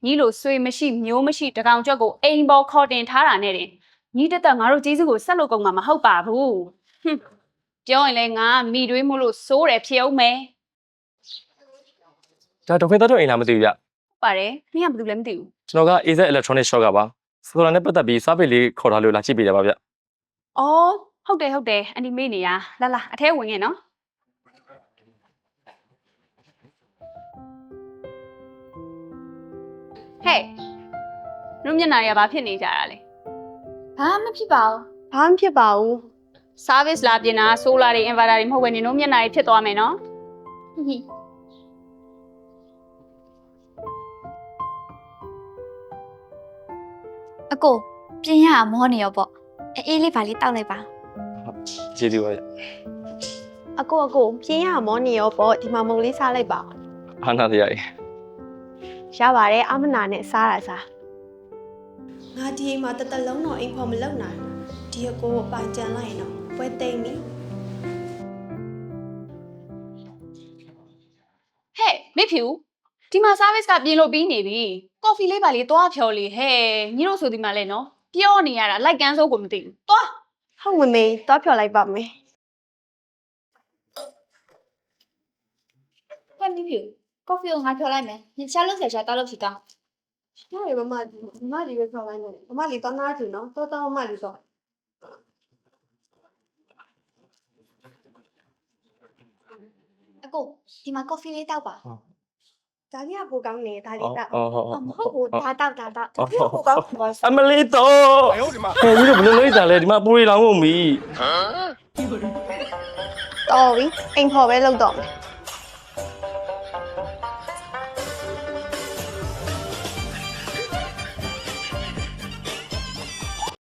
ညီလိုဆွေမရှိမျိုးမရှိတကောင်ကြွက်ကိုအိမ်ပေါ်ခေါ်တင်ထားတာနဲ့တင်ညီတက်တက်ငါတို့ကျေးဇူးကိုဆက်လို့ကုန်မှာမဟုတ်ပါဘူးဟွန်းပြောရင်လည်းငါမိတွေးမို့လို့စိုးတယ်ဖြစ်အောင်မယ် ဒါဒေါက်ခင်သားတို့အိမ်လာမသိဘူးဗျ ဟုတ်ပါတယ်မင်းကဘာလို့လဲမသိဘူး ကျွန်တော်က AZ Electronic Shop ကပါဆိုလာနဲ့ပတ်သက်ပြီးစားပိတ်လေးခေါ်ထားလို့လာကြည့်ပေးတယ်ပါဗျ အော်ဟုတ်တယ်အန်တီမေးနေရလာအထဲဝင်ခဲ့နော်ဟဲ့တို့မျက်နှာတွေကဘာဖြစ်နေကြတာလဲ ဘာမှမဖြစ်ပါဘူး ဘာမှဖြစ်ပါဘူး service လာပြင်တာဆိုလာတွေ inverter တွေမဟုတ်ဘဲနေတို့မျက်နှာတွေဖြစ်သွားမယ်နော် အကိုပြင်းရအမောနေရောပေါ့အေးလေးပါလေးတောက်လိုက်ပါ ကျေးဇူးပါဗျ အကိုပြင်းရမောနေရောပေါ့ဒီမှာမုံလေးစားလိုက်ပါ အားနာတရားကြီး ရပါတယ်အမနာနဲ့စားတာစားငါဒီအိမ်မှာတတလုံးတော့အိမ်ဖော်မလုပ်နိုင်ဒီအကိုကိုပိုင်ကြံလိုက်ရင်တော့ပွဲသိမ့်ပြီ ဟဲ့မေဖြူဒီမှာ service ကပြင်လို့ပြီးနေပြီ coffee လေးပါလေးသွားဖြော်လေးဟဲ့ညီတို့ဆိုဒီမှာလဲနော်ပြောနေရတာလိုက်ကန်းစိုးကိုမသိဘူးသွား ဟုတ်မမေသွားဖြော်လိုက်ပါမယ် ဟဲ့မိဖြူကော်ဖီကိုငါဖြော်လိုက်မယ်ညချလို့ဆက်ချတောက်လို့ဖြစ်တော့ ဟုတ်ရမမလေးပဲဖြော်လိုက်မယ်မလေးတော့နားကြည့်နော်တော်မလေးတော့ အကိုဒီမှာကော်ဖီလေးတောက်ပါ ဒါကြီးကပိုကောင်းနေဒါလေးတော့ ဟုတ် မဟုတ်ဘူးဒါတောက် ဒါကြီးကပိုကောင်းပါ အမလေးတော့ဟဲ့ဒီလိုဘယ်လိုလုပ်တာလဲဒီမှာပူရီလောင်းကုန်ပြီ တော်ပြီအိမ်ဖော်ပဲလုပ်တော့မယ်